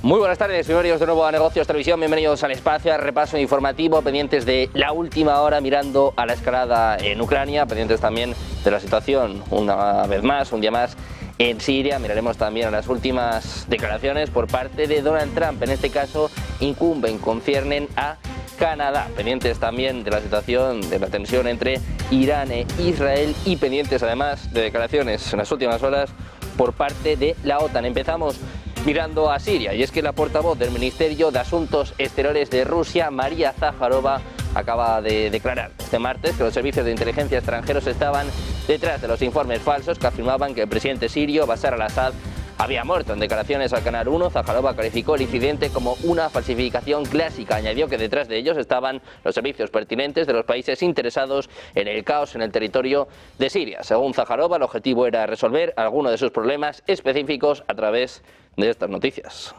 Muy buenas tardes, bienvenidos de nuevo a Negocios Televisión, bienvenidos al espacio, al repaso informativo, pendientes de la última hora mirando a la escalada en Ucrania, pendientes también de la situación una vez más, un día más en Siria. Miraremos también a las últimas declaraciones por parte de Donald Trump, en este caso incumben, conciernen a Canadá, pendientes también de la situación de la tensión entre Irán e Israel y pendientes además de declaraciones en las últimas horas por parte de la OTAN. Empezamos mirando a Siria, y es que la portavoz del Ministerio de Asuntos Exteriores de Rusia, María Zakharova, acaba de declarar este martes que los servicios de inteligencia extranjeros estaban detrás de los informes falsos que afirmaban que el presidente sirio Bashar al-Assad había muerto. En declaraciones al Canal 1, Zakharova calificó el incidente como una falsificación clásica. Añadió que detrás de ellos estaban los servicios pertinentes de los países interesados en el caos en el territorio de Siria. Según Zakharova, el objetivo era resolver algunos de sus problemas específicos a través de estas noticias.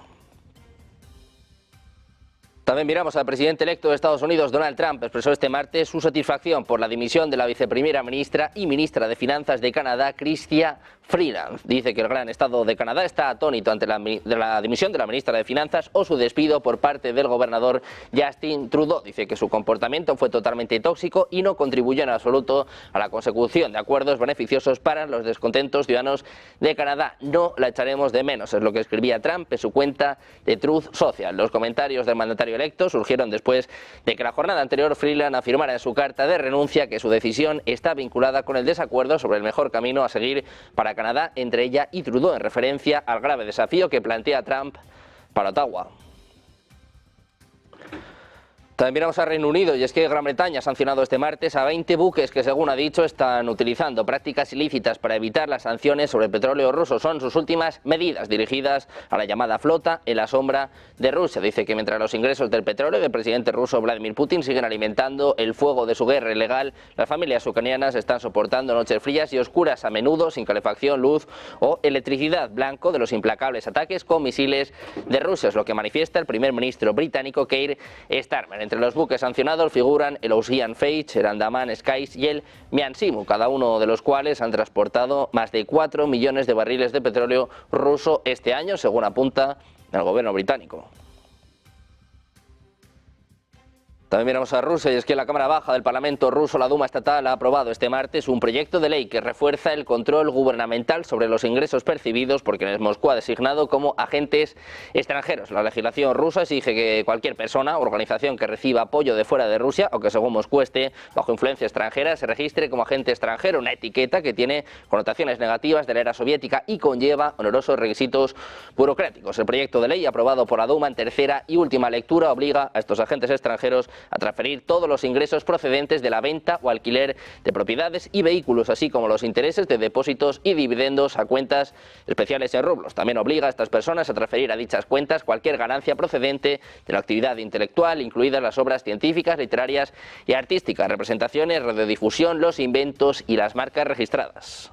También miramos al presidente electo de Estados Unidos, Donald Trump, expresó este martes su satisfacción por la dimisión de la viceprimera ministra y ministra de Finanzas de Canadá, Chrystia Freeland. Dice que el gran estado de Canadá está atónito ante la dimisión de la ministra de Finanzas o su despido por parte del gobernador Justin Trudeau. Dice que su comportamiento fue totalmente tóxico y no contribuyó en absoluto a la consecución de acuerdos beneficiosos para los descontentos ciudadanos de Canadá. No la echaremos de menos, es lo que escribía Trump en su cuenta de Truth Social. Los comentarios del mandatario electo surgieron después de que la jornada anterior Freeland afirmara en su carta de renuncia que su decisión está vinculada con el desacuerdo sobre el mejor camino a seguir para Canadá entre ella y Trudeau, en referencia al grave desafío que plantea Trump para Ottawa. También miramos a Reino Unido, y es que Gran Bretaña ha sancionado este martes a 20 buques que, según ha dicho, están utilizando prácticas ilícitas para evitar las sanciones sobre el petróleo ruso. Son sus últimas medidas dirigidas a la llamada flota en la sombra de Rusia. Dice que mientras los ingresos del petróleo del presidente ruso Vladimir Putin siguen alimentando el fuego de su guerra ilegal, las familias ucranianas están soportando noches frías y oscuras, a menudo sin calefacción, luz o electricidad, blanco de los implacables ataques con misiles de Rusia. Es lo que manifiesta el primer ministro británico Keir Starmer. Entre los buques sancionados figuran el Ocean Fate, el Andaman Skies y el Miansimu, cada uno de los cuales han transportado más de 4 millones de barriles de petróleo ruso este año, según apunta el gobierno británico. También miramos a Rusia, y es que la Cámara Baja del Parlamento ruso, la Duma estatal, ha aprobado este martes un proyecto de ley que refuerza el control gubernamental sobre los ingresos percibidos por quienes Moscú ha designado como agentes extranjeros. La legislación rusa exige que cualquier persona o organización que reciba apoyo de fuera de Rusia o que, según Moscú, esté bajo influencia extranjera se registre como agente extranjero, una etiqueta que tiene connotaciones negativas de la era soviética y conlleva onerosos requisitos burocráticos. El proyecto de ley, aprobado por la Duma en tercera y última lectura, obliga a estos agentes extranjeros a transferir todos los ingresos procedentes de la venta o alquiler de propiedades y vehículos, así como los intereses de depósitos y dividendos a cuentas especiales en rublos. También obliga a estas personas a transferir a dichas cuentas cualquier ganancia procedente de la actividad intelectual, incluidas las obras científicas, literarias y artísticas, representaciones, radiodifusión, los inventos y las marcas registradas.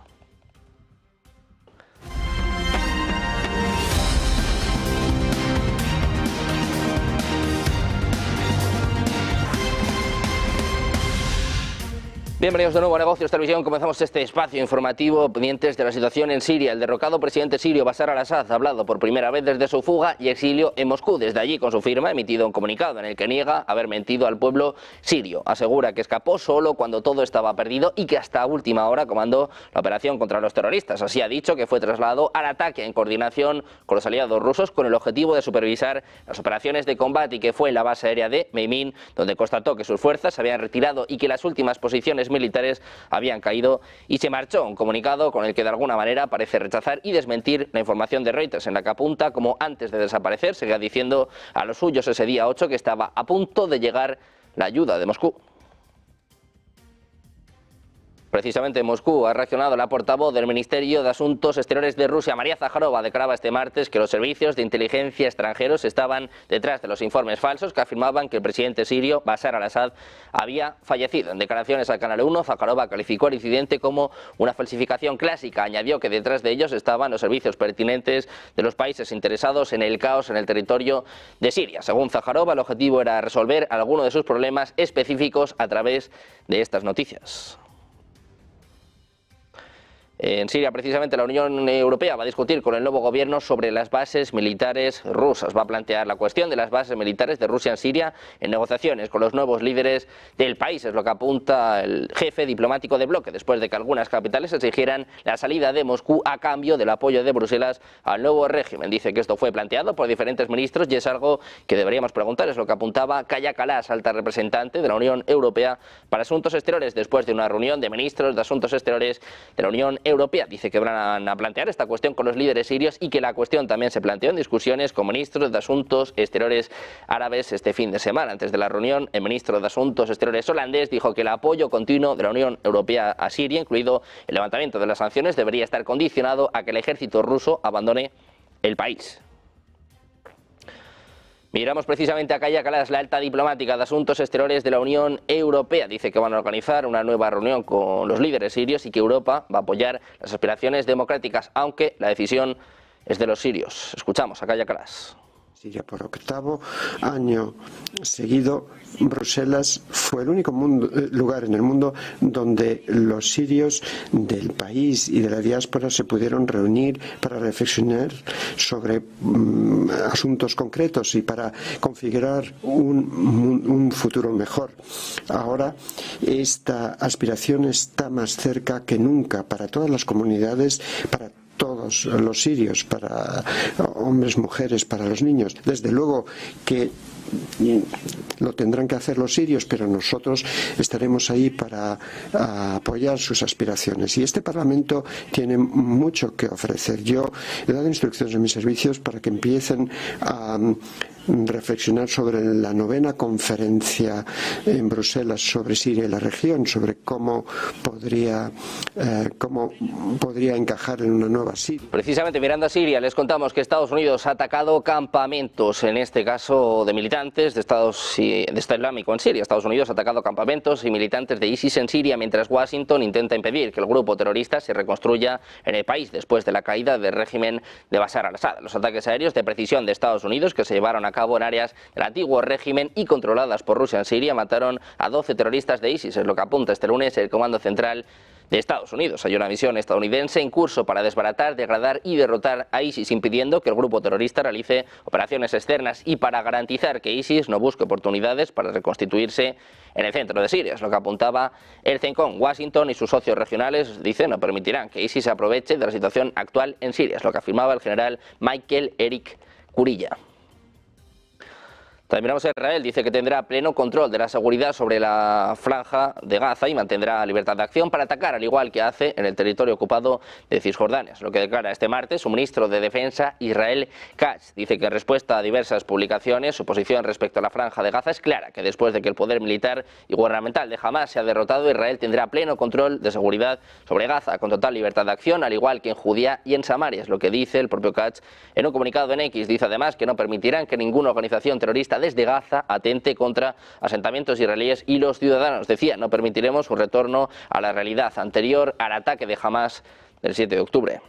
Bienvenidos de nuevo a Negocios Televisión. Comenzamos este espacio informativo pendientes de la situación en Siria. El derrocado presidente sirio Bashar al-Assad ha hablado por primera vez desde su fuga y exilio en Moscú. Desde allí, con su firma, ha emitido un comunicado en el que niega haber mentido al pueblo sirio. Asegura que escapó solo cuando todo estaba perdido y que hasta última hora comandó la operación contra los terroristas. Así ha dicho que fue trasladado al ataque en coordinación con los aliados rusos con el objetivo de supervisar las operaciones de combate, y que fue en la base aérea de Meymin, donde constató que sus fuerzas se habían retirado y que las últimas posiciones militares habían caído, y se marchó. Un comunicado con el que de alguna manera parece rechazar y desmentir la información de Reuters, en la que apunta como antes de desaparecer seguía diciendo a los suyos ese día 8 que estaba a punto de llegar la ayuda de Moscú. Precisamente en Moscú ha reaccionado la portavoz del Ministerio de Asuntos Exteriores de Rusia, María Zakharova. Declaraba este martes que los servicios de inteligencia extranjeros estaban detrás de los informes falsos que afirmaban que el presidente sirio Bashar al-Assad había fallecido. En declaraciones al Canal 1, Zakharova calificó el incidente como una falsificación clásica. Añadió que detrás de ellos estaban los servicios pertinentes de los países interesados en el caos en el territorio de Siria. Según Zakharova, el objetivo era resolver algunos de sus problemas específicos a través de estas noticias. En Siria, precisamente, la Unión Europea va a discutir con el nuevo gobierno sobre las bases militares rusas. Va a plantear la cuestión de las bases militares de Rusia en Siria en negociaciones con los nuevos líderes del país. Es lo que apunta el jefe diplomático del bloque, después de que algunas capitales exigieran la salida de Moscú a cambio del apoyo de Bruselas al nuevo régimen. Dice que esto fue planteado por diferentes ministros y es algo que deberíamos preguntar. Es lo que apuntaba Kaja Kallas, alta representante de la Unión Europea para Asuntos Exteriores, después de una reunión de ministros de Asuntos Exteriores de la Unión Europea. Dice que van a plantear esta cuestión con los líderes sirios y que la cuestión también se planteó en discusiones con ministros de Asuntos Exteriores árabes este fin de semana. Antes de la reunión, el ministro de Asuntos Exteriores holandés dijo que el apoyo continuo de la Unión Europea a Siria, incluido el levantamiento de las sanciones, debería estar condicionado a que el ejército ruso abandone el país. Miramos precisamente a Kaja Kallas, la alta diplomática de Asuntos Exteriores de la Unión Europea. Dice que van a organizar una nueva reunión con los líderes sirios y que Europa va a apoyar las aspiraciones democráticas, aunque la decisión es de los sirios. Escuchamos a Kaja Kallas. Siria por 8º año seguido, Bruselas fue el único lugar en el mundo donde los sirios del país y de la diáspora se pudieron reunir para reflexionar sobre asuntos concretos y para configurar un futuro mejor. Ahora esta aspiración está más cerca que nunca para todas las comunidades, para todos los sirios, para hombres, mujeres, para los niños. Desde luego que lo tendrán que hacer los sirios, pero nosotros estaremos ahí para apoyar sus aspiraciones. Y este Parlamento tiene mucho que ofrecer. Yo he dado instrucciones a mis servicios para que empiecen a reflexionar sobre la 9ª conferencia en Bruselas sobre Siria y la región, sobre cómo podría encajar en una nueva Siria. Precisamente mirando a Siria, les contamos que Estados Unidos ha atacado campamentos, en este caso de militantes de Estado Islámico en Siria. Estados Unidos ha atacado campamentos y militantes de ISIS en Siria, mientras Washington intenta impedir que el grupo terrorista se reconstruya en el país después de la caída del régimen de Bashar al-Assad. Los ataques aéreos de precisión de Estados Unidos, que se llevaron a cabo en áreas del antiguo régimen y controladas por Rusia en Siria, mataron a 12 terroristas de ISIS, es lo que apunta este lunes el Comando Central de Estados Unidos. Hay una misión estadounidense en curso para desbaratar, degradar y derrotar a ISIS, impidiendo que el grupo terrorista realice operaciones externas y para garantizar que ISIS no busque oportunidades para reconstituirse en el centro de Siria. Es lo que apuntaba el CENTCOM. Washington y sus socios regionales, dicen, no permitirán que ISIS se aproveche de la situación actual en Siria. Es lo que afirmaba el general Michael Eric Kurilla. También miramos a Israel, dice que tendrá pleno control de la seguridad sobre la franja de Gaza y mantendrá libertad de acción para atacar, al igual que hace en el territorio ocupado de Cisjordania. Es lo que declara este martes su ministro de Defensa, Israel Katz. Dice que en respuesta a diversas publicaciones, su posición respecto a la franja de Gaza es clara, que después de que el poder militar y gubernamental de Hamás se ha derrotado, Israel tendrá pleno control de seguridad sobre Gaza, con total libertad de acción, al igual que en Judea y en Samaria. Es lo que dice el propio Katz en un comunicado en X. Dice además que no permitirán que ninguna organización terrorista desde Gaza atente contra asentamientos israelíes y los ciudadanos. Decía, no permitiremos un retorno a la realidad anterior al ataque de Hamás del 7 de octubre.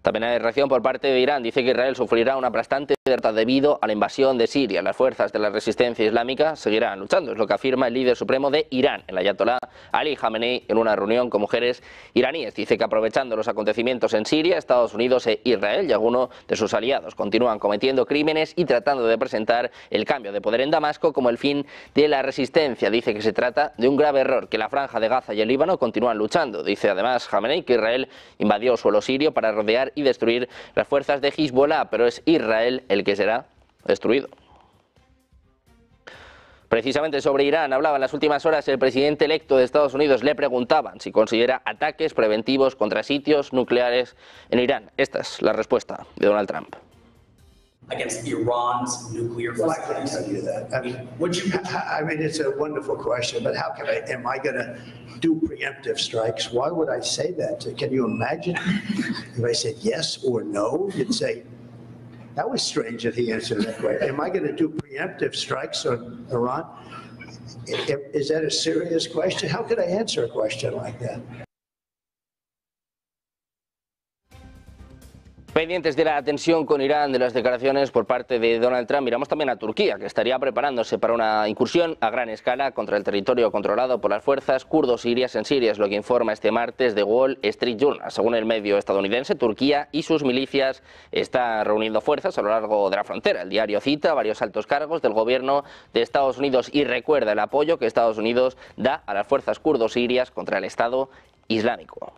También hay reacción por parte de Irán. Dice que Israel sufrirá una aplastante derrota debido a la invasión de Siria. Las fuerzas de la resistencia islámica seguirán luchando. Es lo que afirma el líder supremo de Irán, el ayatolá Ali Khamenei, en una reunión con mujeres iraníes. Dice que aprovechando los acontecimientos en Siria, Estados Unidos e Israel y algunos de sus aliados continúan cometiendo crímenes y tratando de presentar el cambio de poder en Damasco como el fin de la resistencia. Dice que se trata de un grave error, que la franja de Gaza y el Líbano continúan luchando. Dice además Khamenei que Israel invadió suelo sirio para rodear y destruir las fuerzas de Hezbollah, pero es Israel el que será destruido. Precisamente sobre Irán hablaba en las últimas horas el presidente electo de Estados Unidos. Le preguntaban si considera ataques preventivos contra sitios nucleares en Irán. Esta es la respuesta de Donald Trump. Against Iran's nuclear Well, I can't tell you that. I mean, it's a wonderful question, but how can am I going to do preemptive strikes? Why would I say that? Can you imagine if I said yes or no? You'd say, that was strange that he answered that way. Am I going to do preemptive strikes on Iran? Is that a serious question? How could I answer a question like that? Pendientes de la tensión con Irán, de las declaraciones por parte de Donald Trump, miramos también a Turquía, que estaría preparándose para una incursión a gran escala contra el territorio controlado por las fuerzas kurdo-sirias en Siria, es lo que informa este martes The Wall Street Journal. Según el medio estadounidense, Turquía y sus milicias están reuniendo fuerzas a lo largo de la frontera. El diario cita a varios altos cargos del gobierno de Estados Unidos y recuerda el apoyo que Estados Unidos da a las fuerzas kurdo-sirias contra el Estado Islámico.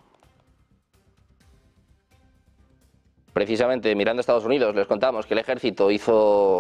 Precisamente mirando a Estados Unidos, les contamos que el ejército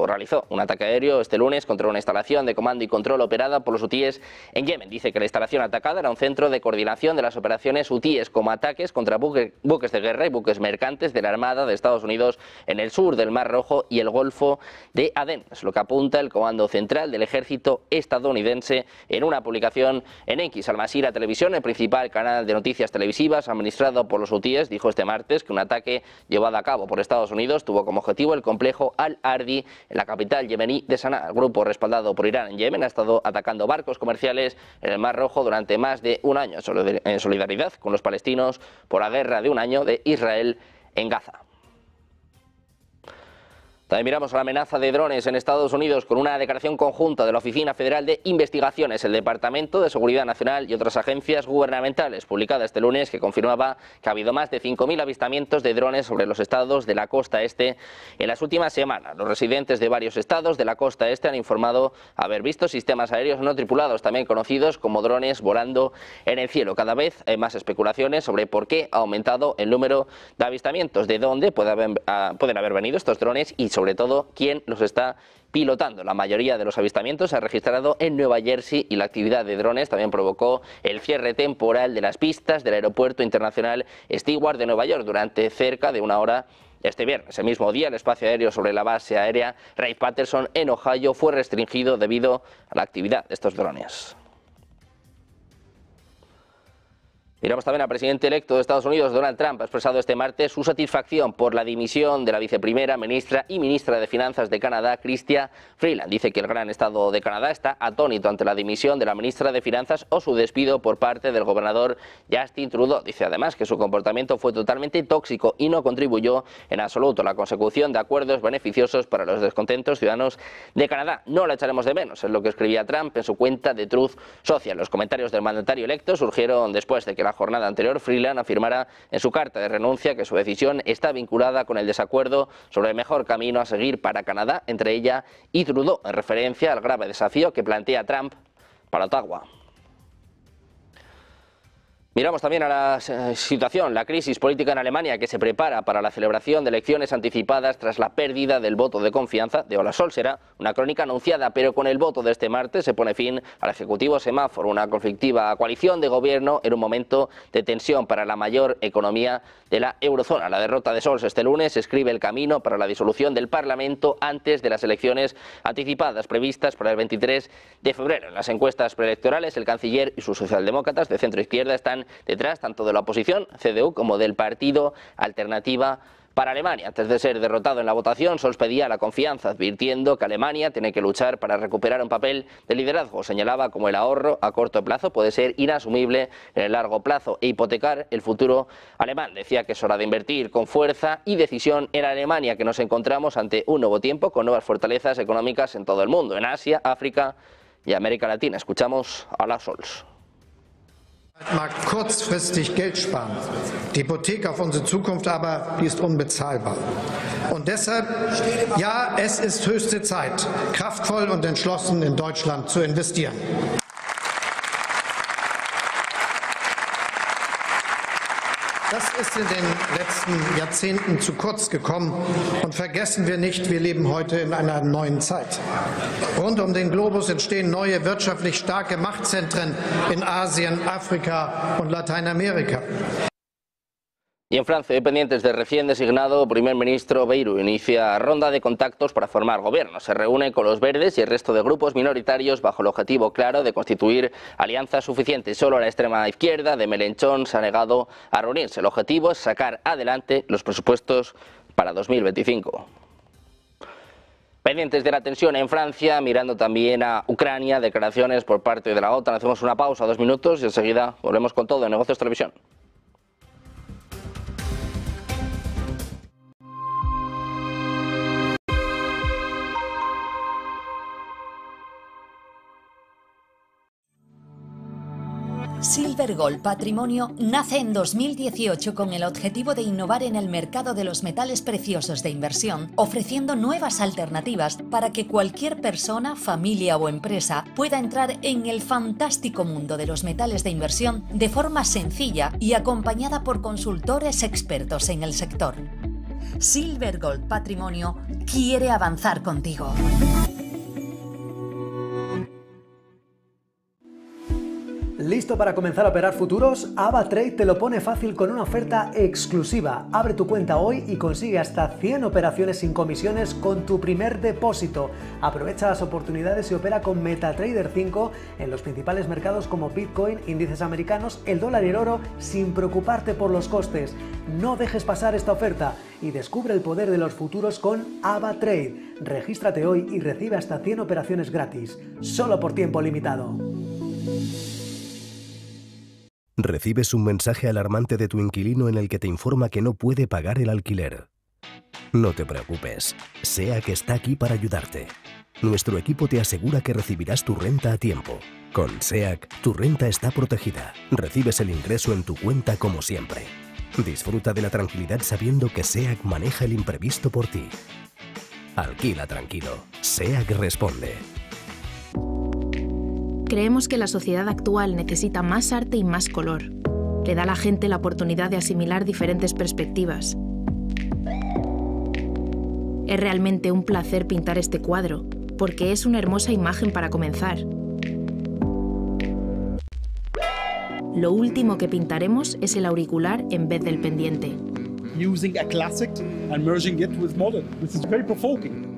realizó un ataque aéreo este lunes contra una instalación de comando y control operada por los hutíes en Yemen. Dice que la instalación atacada era un centro de coordinación de las operaciones hutíes, como ataques contra buques de guerra y buques mercantes de la Armada de Estados Unidos en el sur del Mar Rojo y el Golfo de Adén. Es lo que apunta el Comando Central del Ejército estadounidense en una publicación en X. Al Masira Televisión, el principal canal de noticias televisivas administrado por los hutíes, dijo este martes que un ataque llevado a cabo por Estados Unidos tuvo como objetivo el complejo Al-Ardi en la capital yemení de Sanaa. El grupo respaldado por Irán en Yemen ha estado atacando barcos comerciales en el Mar Rojo durante más de un año, en solidaridad con los palestinos por la guerra de un año de Israel en Gaza. También miramos a la amenaza de drones en Estados Unidos con una declaración conjunta de la Oficina Federal de Investigaciones, el Departamento de Seguridad Nacional y otras agencias gubernamentales, publicada este lunes, que confirmaba que ha habido más de 5.000 avistamientos de drones sobre los estados de la costa este en las últimas semanas. Los residentes de varios estados de la costa este han informado haber visto sistemas aéreos no tripulados, también conocidos como drones, volando en el cielo. Cada vez hay más especulaciones sobre por qué ha aumentado el número de avistamientos, de dónde pueden haber venido estos drones y sobre todo quién los está pilotando. La mayoría de los avistamientos se ha registrado en Nueva Jersey y la actividad de drones también provocó el cierre temporal de las pistas del Aeropuerto Internacional Stewart de Nueva York durante cerca de una hora. Este viernes, el mismo día, el espacio aéreo sobre la base aérea Wright-Patterson en Ohio fue restringido debido a la actividad de estos drones. Miramos también al presidente electo de Estados Unidos, Donald Trump, ha expresado este martes su satisfacción por la dimisión de la viceprimera ministra y ministra de Finanzas de Canadá, Chrystia Freeland. Dice que el gran estado de Canadá está atónito ante la dimisión de la ministra de Finanzas o su despido por parte del gobernador Justin Trudeau. Dice además que su comportamiento fue totalmente tóxico y no contribuyó en absoluto a la consecución de acuerdos beneficiosos para los descontentos ciudadanos de Canadá. No la echaremos de menos, es lo que escribía Trump en su cuenta de Truth Social. Los comentarios del mandatario electo surgieron después de que la jornada anterior Freeland afirmara en su carta de renuncia que su decisión está vinculada con el desacuerdo sobre el mejor camino a seguir para Canadá entre ella y Trudeau, en referencia al grave desafío que plantea Trump para Ottawa. Miramos también a la situación, la crisis política en Alemania, que se prepara para la celebración de elecciones anticipadas tras la pérdida del voto de confianza de Olaf Scholz. Era una crónica anunciada, pero con el voto de este martes se pone fin al ejecutivo semáforo, una conflictiva coalición de gobierno en un momento de tensión para la mayor economía de la eurozona. La derrota de Scholz este lunes escribe el camino para la disolución del Parlamento antes de las elecciones anticipadas previstas para el 23 de febrero. En las encuestas preelectorales, el canciller y sus socialdemócratas de centro izquierda están detrás tanto de la oposición, CDU, como del partido Alternativa para Alemania. Antes de ser derrotado en la votación, Scholz pedía la confianza, advirtiendo que Alemania tiene que luchar para recuperar un papel de liderazgo. Señalaba como el ahorro a corto plazo puede ser inasumible en el largo plazo e hipotecar el futuro alemán. Decía que es hora de invertir con fuerza y decisión en Alemania, que nos encontramos ante un nuevo tiempo con nuevas fortalezas económicas en todo el mundo, en Asia, África y América Latina. Escuchamos a Olaf Scholz. Mag kurzfristig Geld sparen. Die Hypothek auf unsere Zukunft aber, die ist unbezahlbar. Und deshalb, ja, es ist höchste Zeit, kraftvoll und entschlossen in Deutschland zu investieren. Das ist in den letzten Jahrzehnten zu kurz gekommen und vergessen wir nicht, wir leben heute in einer neuen Zeit. Rund um den Globus entstehen neue wirtschaftlich starke Machtzentren in Asien, Afrika und Lateinamerika. Y en Francia, pendientes del recién designado primer ministro Bayrou, inicia ronda de contactos para formar gobierno. Se reúne con los verdes y el resto de grupos minoritarios bajo el objetivo claro de constituir alianzas suficientes. Solo la extrema izquierda de Mélenchon se ha negado a reunirse. El objetivo es sacar adelante los presupuestos para 2025. Pendientes de la tensión en Francia, mirando también a Ucrania, declaraciones por parte de la OTAN. Hacemos una pausa, 2 minutos, y enseguida volvemos con todo en Negocios Televisión. Silver Gold Patrimonio nace en 2018 con el objetivo de innovar en el mercado de los metales preciosos de inversión, ofreciendo nuevas alternativas para que cualquier persona, familia o empresa pueda entrar en el fantástico mundo de los metales de inversión de forma sencilla y acompañada por consultores expertos en el sector. Silver Gold Patrimonio quiere avanzar contigo. ¿Listo para comenzar a operar futuros? AvaTrade te lo pone fácil con una oferta exclusiva. Abre tu cuenta hoy y consigue hasta 100 operaciones sin comisiones con tu primer depósito. Aprovecha las oportunidades y opera con MetaTrader 5 en los principales mercados como Bitcoin, índices americanos, el dólar y el oro sin preocuparte por los costes. No dejes pasar esta oferta y descubre el poder de los futuros con AvaTrade. Regístrate hoy y recibe hasta 100 operaciones gratis, solo por tiempo limitado. Recibes un mensaje alarmante de tu inquilino en el que te informa que no puede pagar el alquiler. No te preocupes, SEAC está aquí para ayudarte. Nuestro equipo te asegura que recibirás tu renta a tiempo. Con SEAC, tu renta está protegida. Recibes el ingreso en tu cuenta como siempre. Disfruta de la tranquilidad sabiendo que SEAC maneja el imprevisto por ti. Alquila tranquilo. SEAC responde. Creemos que la sociedad actual necesita más arte y más color. Le da a la gente la oportunidad de asimilar diferentes perspectivas. Es realmente un placer pintar este cuadro, porque es una hermosa imagen para comenzar. Lo último que pintaremos es el auricular en vez del pendiente. Using a classic and merging it with modern. This is very provoking.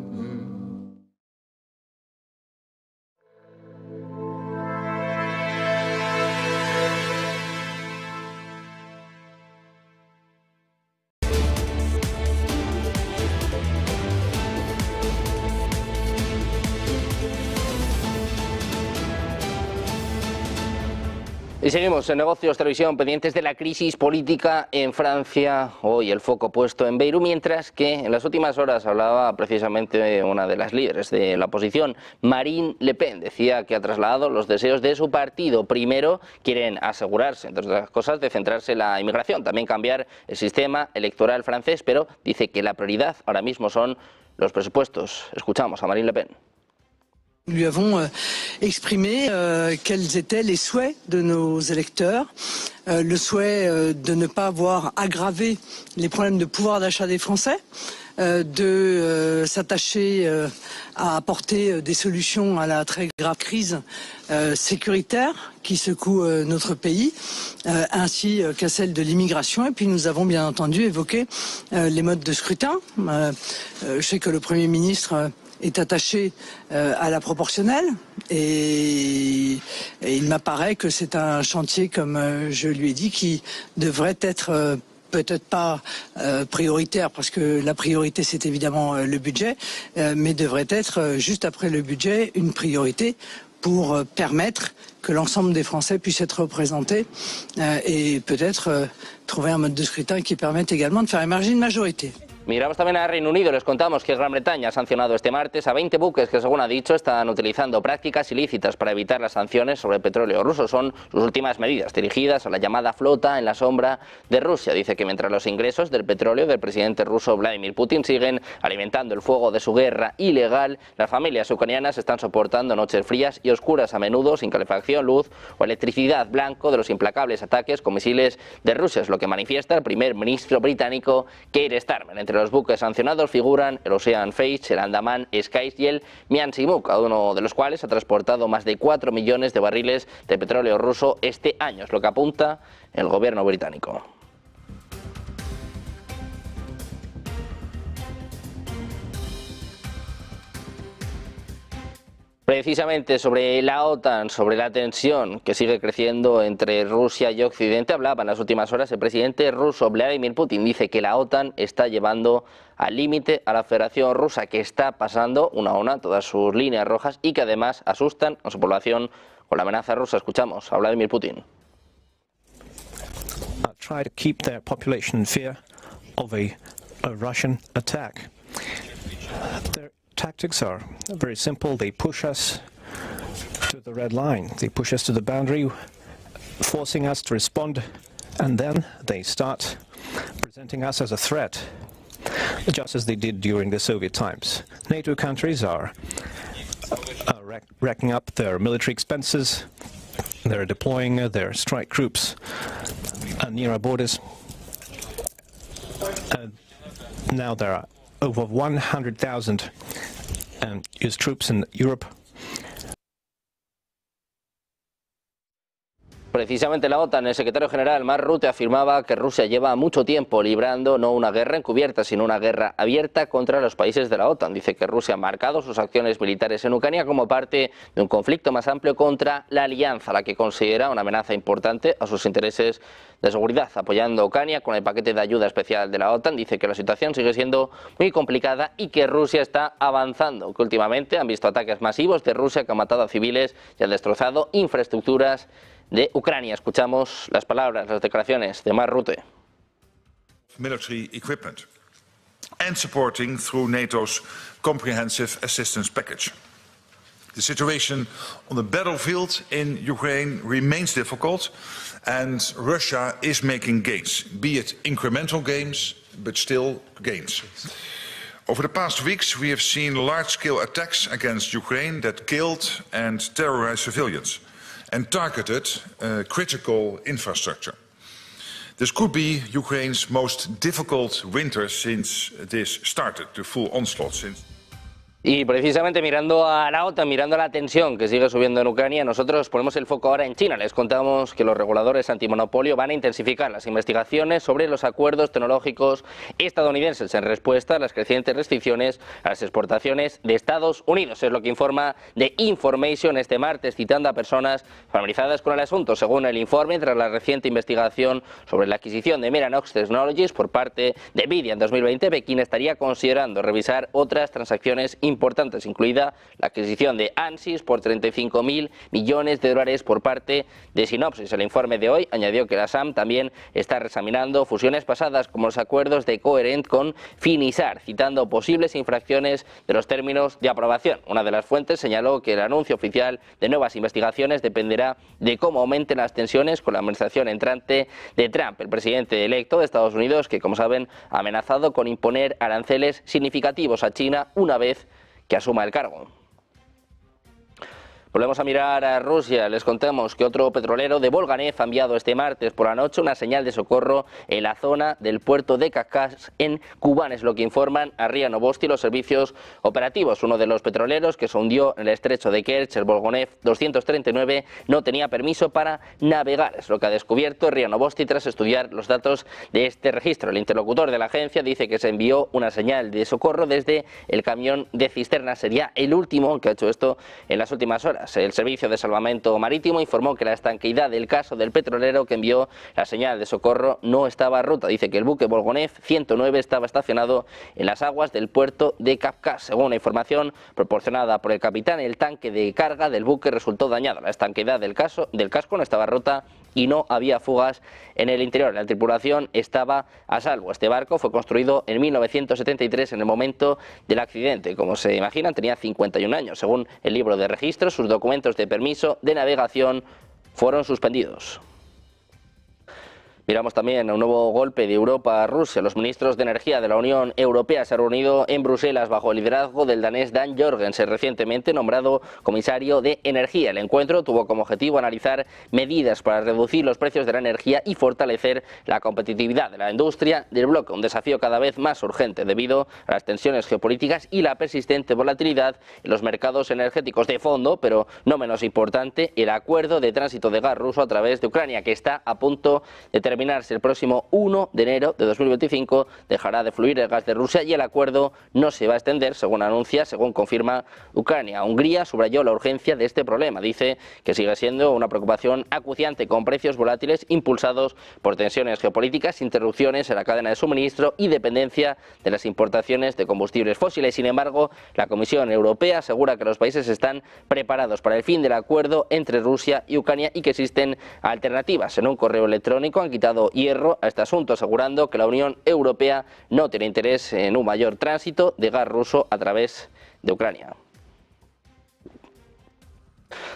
Y seguimos en Negocios Televisión, pendientes de la crisis política en Francia. Hoy el foco puesto en Beirut, mientras que en las últimas horas hablaba precisamente una de las líderes de la oposición, Marine Le Pen. Decía que ha trasladado los deseos de su partido. Primero, quieren asegurarse, entre otras cosas, de centrarse en la inmigración, también cambiar el sistema electoral francés, pero dice que la prioridad ahora mismo son los presupuestos. Escuchamos a Marine Le Pen. Lui avons exprimé quels étaient les souhaits de nos électeurs, le souhait de ne pas voir aggraver les problèmes de pouvoir d'achat des Français, de s'attacher à apporter des solutions à la très grave crise sécuritaire qui secoue notre pays, ainsi qu'à celle de l'immigration. Et puis nous avons bien entendu évoqué les modes de scrutin. Je sais que le Premier ministre est attaché à la proportionnelle et il m'apparaît que c'est un chantier, comme je lui ai dit, qui devrait être peut-être pas prioritaire, parce que la priorité c'est évidemment le budget, mais devrait être juste après le budget une priorité pour permettre que l'ensemble des Français puissent être représentés et peut-être trouver un mode de scrutin qui permette également de faire émerger une majorité. Miramos también a Reino Unido. Les contamos que Gran Bretaña ha sancionado este martes a 20 buques que, según ha dicho, están utilizando prácticas ilícitas para evitar las sanciones sobre el petróleo ruso. Son sus últimas medidas dirigidas a la llamada flota en la sombra de Rusia. Dice que mientras los ingresos del petróleo del presidente ruso Vladimir Putin siguen alimentando el fuego de su guerra ilegal, las familias ucranianas están soportando noches frías y oscuras, a menudo sin calefacción, luz o electricidad, blanco de los implacables ataques con misiles de Rusia. Es lo que manifiesta el primer ministro británico Keir Starmer. Entre los buques sancionados figuran el Ocean Face, el Andaman Skies y el Miansimuk, cada uno de los cuales ha transportado más de 4 millones de barriles de petróleo ruso este año, es lo que apunta el gobierno británico. Precisamente sobre la OTAN, sobre la tensión que sigue creciendo entre Rusia y Occidente, hablaba en las últimas horas el presidente ruso Vladimir Putin. Dice que la OTAN está llevando al límite a la Federación Rusa, que está pasando una a una todas sus líneas rojas y que además asustan a su población con la amenaza rusa. Escuchamos a Vladimir Putin. Try to keep their population in fear of a Russian attack. Their tactics are very simple. They push us to the red line. They push us to the boundary forcing us to respond, and then they start presenting us as a threat, just as they did during the Soviet times. NATO countries are racking up their military expenses. They're deploying their strike groups near our borders. Now there are over 100,000 US troops in Europe. Precisamente la OTAN, el secretario general Mark Rutte afirmaba que Rusia lleva mucho tiempo librando no una guerra encubierta, sino una guerra abierta contra los países de la OTAN. Dice que Rusia ha marcado sus acciones militares en Ucrania como parte de un conflicto más amplio contra la alianza, la que considera una amenaza importante a sus intereses de seguridad. Apoyando a Ucrania con el paquete de ayuda especial de la OTAN, dice que la situación sigue siendo muy complicada y que Rusia está avanzando, que últimamente han visto ataques masivos de Rusia que han matado a civiles y han destrozado infraestructuras de Ucrania. Escuchamos las palabras, las declaraciones de Mark Rutte. Military equipment and supporting through NATO's comprehensive assistance package. The situation on the battlefield in Ukraine remains difficult and Russia is making gains, be it incremental gains, but still gains. Over the past weeks, we have seen large-scale attacks against Ukraine that killed and terrorized civilians and targeted critical infrastructure. This could be Ukraine's most difficult winter since this started, the full onslaught since. Y precisamente mirando a la OTAN, mirando a la tensión que sigue subiendo en Ucrania, nosotros ponemos el foco ahora en China. Les contamos que los reguladores antimonopolio van a intensificar las investigaciones sobre los acuerdos tecnológicos estadounidenses en respuesta a las crecientes restricciones a las exportaciones de Estados Unidos. Es lo que informa The Information este martes, citando a personas familiarizadas con el asunto. Según el informe, tras la reciente investigación sobre la adquisición de Mellanox Technologies por parte de Nvidia en 2020, Pekín estaría considerando revisar otras transacciones importantes, incluida la adquisición de Ansys por 35.000 millones de dólares por parte de Synopsys. El informe de hoy añadió que la SAM también está reexaminando fusiones pasadas como los acuerdos de Coherent con Finisar, citando posibles infracciones de los términos de aprobación. Una de las fuentes señaló que el anuncio oficial de nuevas investigaciones dependerá de cómo aumenten las tensiones con la administración entrante de Trump, el presidente electo de Estados Unidos, que, como saben, ha amenazado con imponer aranceles significativos a China una vez que asuma el cargo. Volvemos a mirar a Rusia. Les contamos que otro petrolero de Volganev ha enviado este martes por la noche una señal de socorro en la zona del puerto de Kavkaz en Kubán. Es lo que informan a RIA Novosti los servicios operativos. Uno de los petroleros que se hundió en el estrecho de Kerch, el Volganev 239, no tenía permiso para navegar. Es lo que ha descubierto RIA Novosti tras estudiar los datos de este registro. El interlocutor de la agencia dice que se envió una señal de socorro desde el camión de cisterna. Sería el último que ha hecho esto en las últimas horas. El Servicio de Salvamento Marítimo informó que la estanqueidad del caso del petrolero que envió la señal de socorro no estaba rota. Dice que el buque Volganev 109 estaba estacionado en las aguas del puerto de Kavkaz. Según la información proporcionada por el capitán, el tanque de carga del buque resultó dañado. La estanqueidad del casco no estaba rota y no había fugas en el interior. La tripulación estaba a salvo. Este barco fue construido en 1973 en el momento del accidente. Como se imaginan, tenía 51 años. Según el libro de registro, sus documentos de permiso de navegación fueron suspendidos. Miramos también a un nuevo golpe de Europa a Rusia. Los ministros de Energía de la Unión Europea se han reunido en Bruselas bajo el liderazgo del danés Dan Jorgensen, recientemente nombrado comisario de Energía. El encuentro tuvo como objetivo analizar medidas para reducir los precios de la energía y fortalecer la competitividad de la industria del bloque, un desafío cada vez más urgente debido a las tensiones geopolíticas y la persistente volatilidad en los mercados energéticos. De fondo, pero no menos importante, el acuerdo de tránsito de gas ruso a través de Ucrania, que está a punto de terminarse el próximo 1 de enero de 2025, dejará de fluir el gas de Rusia y el acuerdo no se va a extender, según confirma Ucrania. Hungría subrayó la urgencia de este problema. Dice que sigue siendo una preocupación acuciante con precios volátiles impulsados por tensiones geopolíticas, interrupciones en la cadena de suministro y dependencia de las importaciones de combustibles fósiles. Sin embargo, la Comisión Europea asegura que los países están preparados para el fin del acuerdo entre Rusia y Ucrania y que existen alternativas. En un correo electrónico han quitado hierro a este asunto, asegurando que la Unión Europea no tiene interés en un mayor tránsito de gas ruso a través de Ucrania.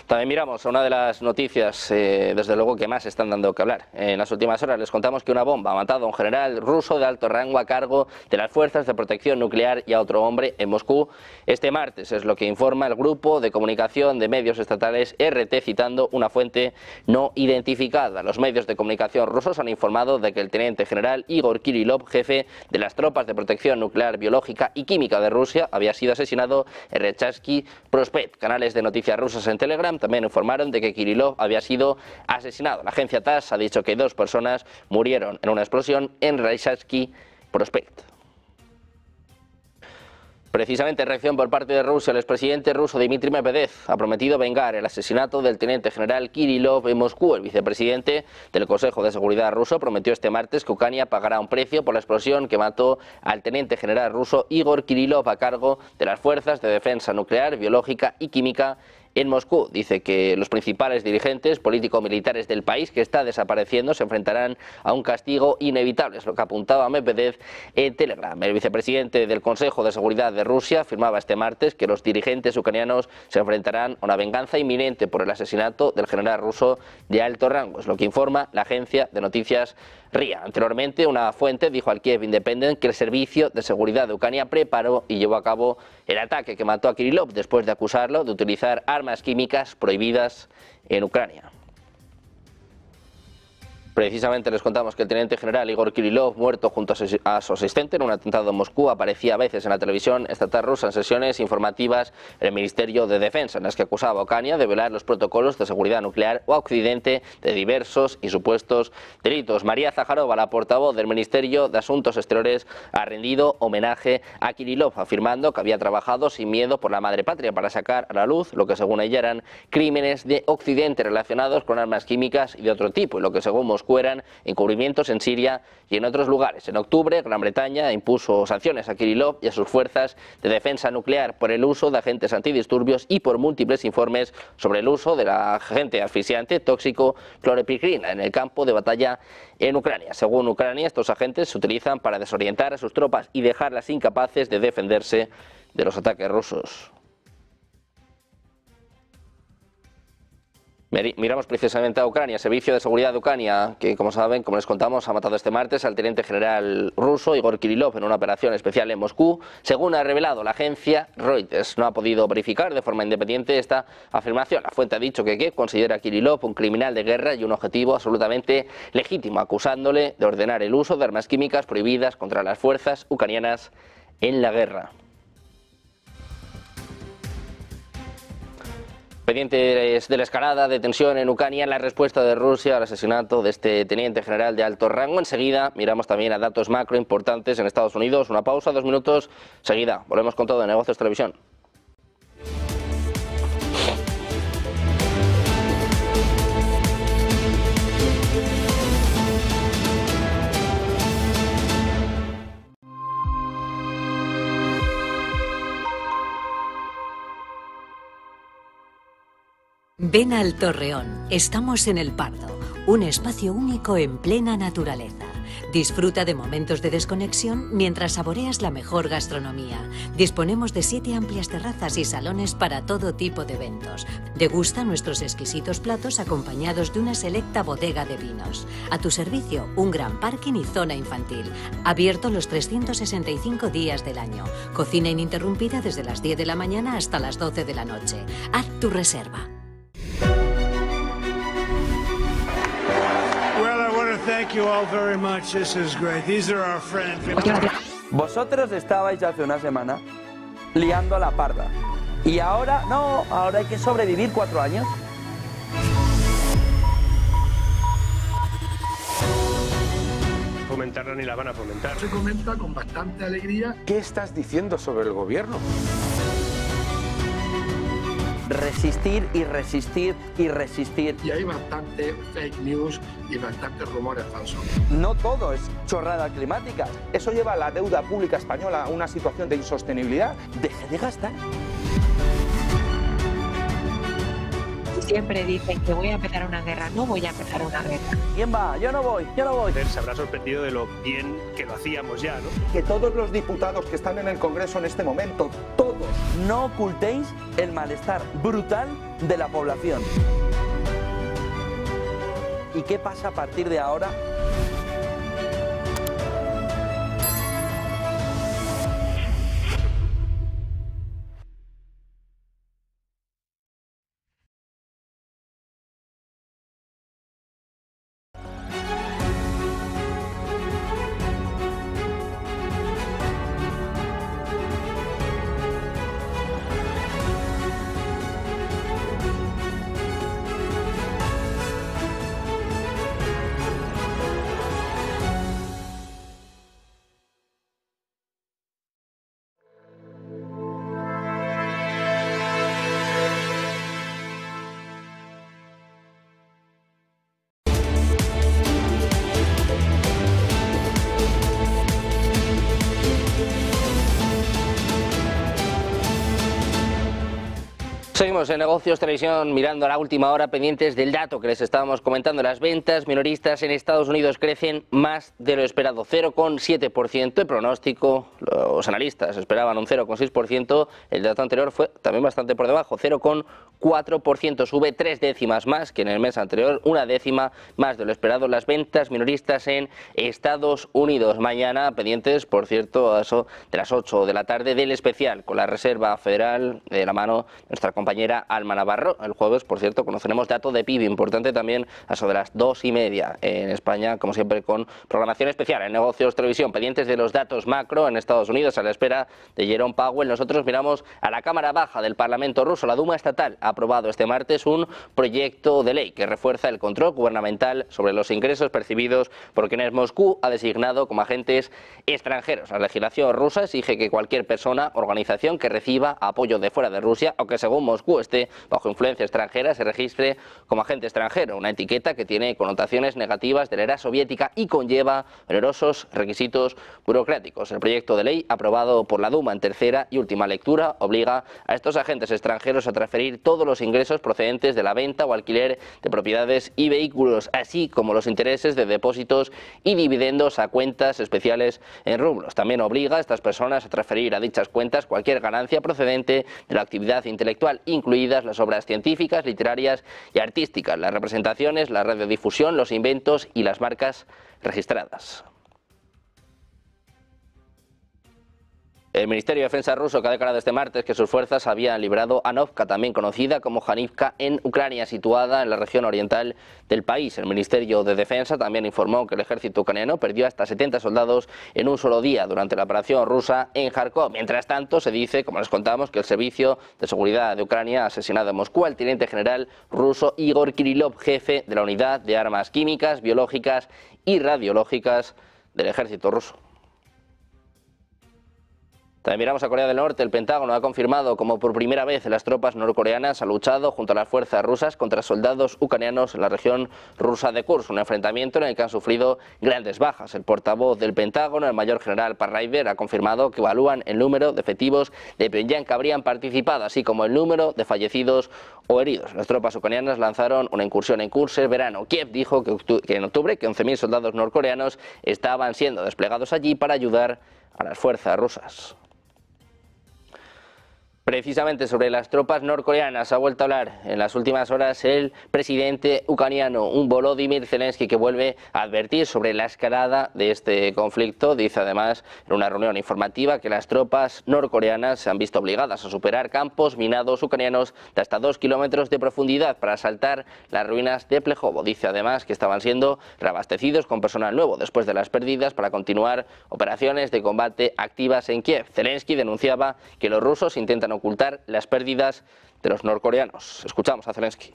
También miramos a una de las noticias, desde luego, que más están dando que hablar. En las últimas horas les contamos que una bomba ha matado a un general ruso de alto rango a cargo de las Fuerzas de Protección Nuclear y a otro hombre en Moscú este martes. Es lo que informa el grupo de comunicación de medios estatales RT, citando una fuente no identificada. Los medios de comunicación rusos han informado de que el teniente general Igor Kirillov, jefe de las tropas de protección nuclear, biológica y química de Rusia, había sido asesinado en Rechazky Prospekt. Canales de noticias rusas en Telegram también informaron de que Kirillov había sido asesinado. La agencia TASS ha dicho que 2 personas murieron en una explosión en Rechazky Prospekt. Precisamente en reacción por parte de Rusia, el expresidente ruso Dmitry Medvedev ha prometido vengar el asesinato del teniente general Kirillov en Moscú. El vicepresidente del Consejo de Seguridad ruso prometió este martes que Ucrania pagará un precio por la explosión que mató al teniente general ruso Igor Kirillov a cargo de las Fuerzas de Defensa Nuclear, Biológica y Química en Moscú. Dice que los principales dirigentes político-militares del país que está desapareciendo se enfrentarán a un castigo inevitable, es lo que apuntaba Medvedev en Telegram. El vicepresidente del Consejo de Seguridad de Rusia afirmaba este martes que los dirigentes ucranianos se enfrentarán a una venganza inminente por el asesinato del general ruso de alto rango, es lo que informa la agencia de noticias RIA. Anteriormente, una fuente dijo al Kiev Independent que el Servicio de Seguridad de Ucrania preparó y llevó a cabo el ataque que mató a Kirillov después de acusarlo de utilizar armas químicas prohibidas en Ucrania. Precisamente les contamos que el teniente general Igor Kirillov, muerto junto a su asistente en un atentado en Moscú, aparecía a veces en la televisión estatal rusa en sesiones informativas en el Ministerio de Defensa, en las que acusaba a Ucrania de violar los protocolos de seguridad nuclear o a Occidente de diversos y supuestos delitos. María Zaharova, la portavoz del Ministerio de Asuntos Exteriores, ha rendido homenaje a Kirillov, afirmando que había trabajado sin miedo por la madre patria para sacar a la luz lo que según ella eran crímenes de Occidente relacionados con armas químicas y de otro tipo, y lo que según Moscú eran encubrimientos en Siria y en otros lugares. En octubre, Gran Bretaña impuso sanciones a Kirillov y a sus fuerzas de defensa nuclear por el uso de agentes antidisturbios y por múltiples informes sobre el uso del agente asfixiante tóxico clorpicrina en el campo de batalla en Ucrania. Según Ucrania, estos agentes se utilizan para desorientar a sus tropas y dejarlas incapaces de defenderse de los ataques rusos. Miramos precisamente a Ucrania. El Servicio de Seguridad de Ucrania, que como saben, como les contamos, ha matado este martes al teniente general ruso Igor Kirillov en una operación especial en Moscú. Según ha revelado la agencia Reuters, no ha podido verificar de forma independiente esta afirmación. La fuente ha dicho que Kiev considera a Kirillov un criminal de guerra y un objetivo absolutamente legítimo, acusándole de ordenar el uso de armas químicas prohibidas contra las fuerzas ucranianas en la guerra. Pendientes de la escalada de tensión en Ucrania, la respuesta de Rusia al asesinato de este teniente general de alto rango. Enseguida miramos también a datos macro importantes en Estados Unidos. Una pausa, 2 minutos, seguida. Volvemos con todo en Negocios Televisión. Ven al Torreón, estamos en El Pardo, un espacio único en plena naturaleza. Disfruta de momentos de desconexión mientras saboreas la mejor gastronomía. Disponemos de 7 amplias terrazas y salones para todo tipo de eventos. Degusta nuestros exquisitos platos acompañados de una selecta bodega de vinos. A tu servicio, un gran parking y zona infantil. Abierto los 365 días del año. Cocina ininterrumpida desde las 10 de la mañana hasta las 12 de la noche. Haz tu reserva. Thank you all very much. This is great. These are our friends. Vosotros estabais hace una semana liando a la parda. Y ahora, no, ahora hay que sobrevivir 4 años. Fomentarla ni la van a fomentar. Se comenta con bastante alegría. ¿Qué estás diciendo sobre el gobierno? Resistir y resistir y resistir. Y hay bastante fake news y bastantes rumores falsos. No todo es chorrada climática. Eso lleva a la deuda pública española a una situación de insostenibilidad. Deje de gastar. siempre dicen que voy a empezar una guerra. No voy a empezar una guerra. ¿Quién va? Yo no voy, yo no voy. Se habrá sorprendido de lo bien que lo hacíamos ya, ¿no? Que todos los diputados que están en el Congreso en este momento, todos, no ocultéis el malestar brutal de la población. ¿Y qué pasa a partir de ahora? Seguimos en Negocios Televisión mirando a la última hora, pendientes del dato que les estábamos comentando. Las ventas minoristas en Estados Unidos crecen más de lo esperado, 0,7%. El pronóstico, los analistas esperaban un 0,6%. El dato anterior fue también bastante por debajo, 0,4%. Sube 3 décimas más que en el mes anterior, 1 décima más de lo esperado. Las ventas minoristas en Estados Unidos. Mañana, pendientes, por cierto, a eso de las 8 de la tarde, del especial con la Reserva Federal, de la mano de nuestra compañera Alma Navarro. El jueves, por cierto, conoceremos dato de PIB importante también a eso de las 2:30 en España, como siempre con programación especial en Negocios Televisión, pendientes de los datos macro en Estados Unidos a la espera de Jerome Powell. Nosotros miramos a la Cámara Baja del Parlamento ruso. La Duma estatal ha aprobado este martes un proyecto de ley que refuerza el control gubernamental sobre los ingresos percibidos por quienes Moscú ha designado como agentes extranjeros. La legislación rusa exige que cualquier persona, organización que reciba apoyo de fuera de Rusia o que según Moscú esté bajo influencia extranjera se registre como agente extranjero, una etiqueta que tiene connotaciones negativas de la era soviética y conlleva onerosos requisitos burocráticos. El proyecto de ley aprobado por la Duma en tercera y última lectura obliga a estos agentes extranjeros a transferir todos los ingresos procedentes de la venta o alquiler de propiedades y vehículos, así como los intereses de depósitos y dividendos a cuentas especiales en rublos. También obliga a estas personas a transferir a dichas cuentas cualquier ganancia procedente de la actividad intelectual, incluidas las obras científicas, literarias y artísticas, las representaciones, la radiodifusión, los inventos y las marcas registradas. El Ministerio de Defensa ruso que ha declarado este martes que sus fuerzas habían librado Anovka, también conocida como Janivka, en Ucrania, situada en la región oriental del país. El Ministerio de Defensa también informó que el ejército ucraniano perdió hasta 70 soldados en un solo día durante la operación rusa en Kharkov. Mientras tanto, se dice, como les contamos, que el Servicio de Seguridad de Ucrania ha asesinado en Moscú al teniente general ruso Igor Kirillov, jefe de la unidad de armas químicas, biológicas y radiológicas del ejército ruso. También miramos a Corea del Norte. El Pentágono ha confirmado como por primera vez las tropas norcoreanas han luchado junto a las fuerzas rusas contra soldados ucranianos en la región rusa de Kursk, un enfrentamiento en el que han sufrido grandes bajas. El portavoz del Pentágono, el mayor general Pat Ryder, ha confirmado que evalúan el número de efectivos de Pyongyang que habrían participado, así como el número de fallecidos o heridos. Las tropas ucranianas lanzaron una incursión en Kursk el verano. Kiev dijo que en octubre que 11.000 soldados norcoreanos estaban siendo desplegados allí para ayudar a las fuerzas rusas. Precisamente sobre las tropas norcoreanas ha vuelto a hablar en las últimas horas el presidente ucraniano, un Volodymyr Zelensky, que vuelve a advertir sobre la escalada de este conflicto. Dice además en una reunión informativa que las tropas norcoreanas se han visto obligadas a superar campos minados ucranianos de hasta 2 kilómetros de profundidad para asaltar las ruinas de Plejovo. Dice además que estaban siendo reabastecidos con personal nuevo después de las pérdidas para continuar operaciones de combate activas en Kiev. Zelensky denunciaba que los rusos intentan ocultar las pérdidas de los norcoreanos. Escuchamos a Zelensky.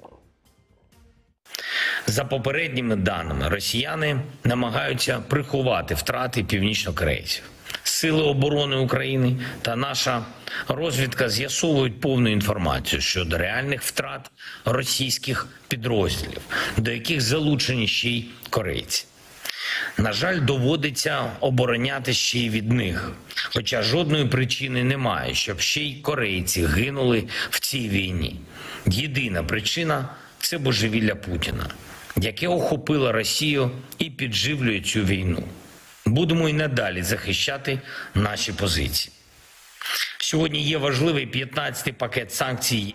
За попередніми даними, росіяни намагаються приховати втрати північнокорейців. Сили оборони України та наша розвідка з'ясовують повну інформацію щодо реальних втрат російських підрозділів, до яких залучені ще й корейці. На жаль, доводиться обороняти ще й від них, хоча жодної причини немає, щоб ще й корейці гинули в цій війні. Єдина причина – це божевілля Путіна, яке охопило Росію і підживлює цю війну. Будемо і надалі захищати наші позиції. Сьогодні є важливий 15-й пакет санкцій.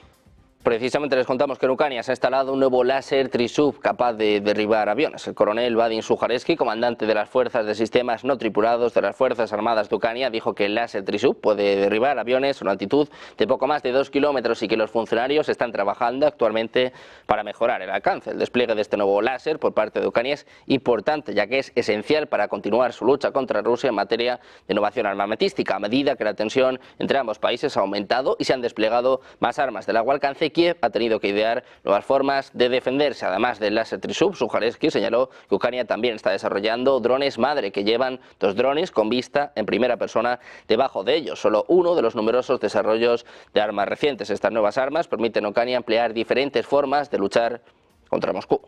Precisamente les contamos que en Ucrania se ha instalado un nuevo láser Trisub capaz de derribar aviones. El coronel Vadim Sujareski, comandante de las fuerzas de sistemas no tripulados de las Fuerzas Armadas de Ucrania, dijo que el láser Trisub puede derribar aviones a una altitud de poco más de 2 kilómetros y que los funcionarios están trabajando actualmente para mejorar el alcance. El despliegue de este nuevo láser por parte de Ucrania es importante, ya que es esencial para continuar su lucha contra Rusia en materia de innovación armamentística, a medida que la tensión entre ambos países ha aumentado y se han desplegado más armas de largo alcance. Kiev ha tenido que idear nuevas formas de defenderse. Además del láser Trisub, Sujareski señaló que Ucrania también está desarrollando drones madre que llevan 2 drones con vista en primera persona debajo de ellos. Solo uno de los numerosos desarrollos de armas recientes. Estas nuevas armas permiten a Ucrania emplear diferentes formas de luchar contra Moscú.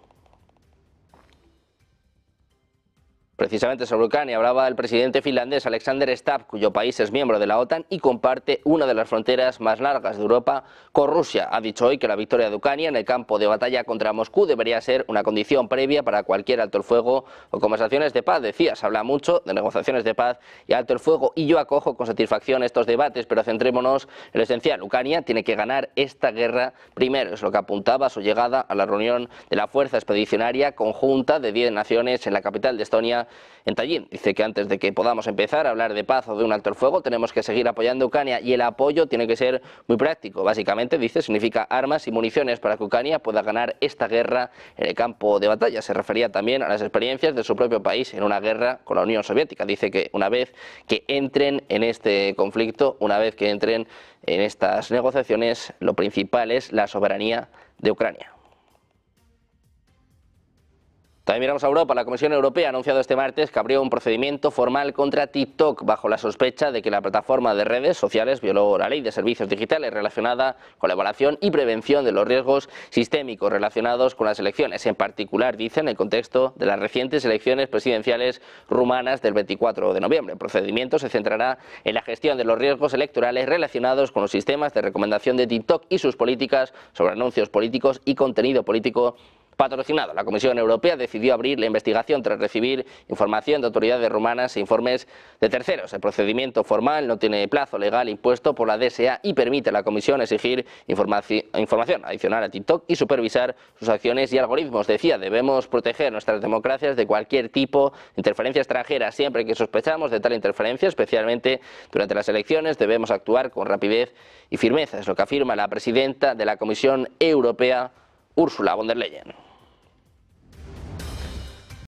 Precisamente sobre Ucrania hablaba el presidente finlandés Alexander Stubb, cuyo país es miembro de la OTAN y comparte una de las fronteras más largas de Europa con Rusia. Ha dicho hoy que la victoria de Ucrania en el campo de batalla contra Moscú debería ser una condición previa para cualquier alto el fuego o conversaciones de paz. Decía, se habla mucho de negociaciones de paz y alto el fuego y yo acojo con satisfacción estos debates, pero centrémonos en lo esencial. Ucrania tiene que ganar esta guerra primero, es lo que apuntaba a su llegada a la reunión de la Fuerza Expedicionaria Conjunta de 10 naciones en la capital de Estonia, en Tallinn. Dice que antes de que podamos empezar a hablar de paz o de un alto el fuego tenemos que seguir apoyando a Ucrania y el apoyo tiene que ser muy práctico. Básicamente, dice, significa armas y municiones para que Ucrania pueda ganar esta guerra en el campo de batalla. Se refería también a las experiencias de su propio país en una guerra con la Unión Soviética. Dice que una vez que entren en este conflicto, una vez que entren en estas negociaciones, lo principal es la soberanía de Ucrania. También miramos a Europa. La Comisión Europea ha anunciado este martes que abrió un procedimiento formal contra TikTok bajo la sospecha de que la plataforma de redes sociales violó la ley de servicios digitales relacionada con la evaluación y prevención de los riesgos sistémicos relacionados con las elecciones. En particular, dice, en el contexto de las recientes elecciones presidenciales rumanas del 24 de noviembre. El procedimiento se centrará en la gestión de los riesgos electorales relacionados con los sistemas de recomendación de TikTok y sus políticas sobre anuncios políticos y contenido político patrocinado. La Comisión Europea decidió abrir la investigación tras recibir información de autoridades rumanas e informes de terceros. El procedimiento formal no tiene plazo legal impuesto por la DSA y permite a la Comisión exigir información adicional a TikTok y supervisar sus acciones y algoritmos. Decía, debemos proteger nuestras democracias de cualquier tipo de interferencia extranjera. Siempre que sospechamos de tal interferencia, especialmente durante las elecciones, debemos actuar con rapidez y firmeza. Es lo que afirma la presidenta de la Comisión Europea, Ursula von der Leyen.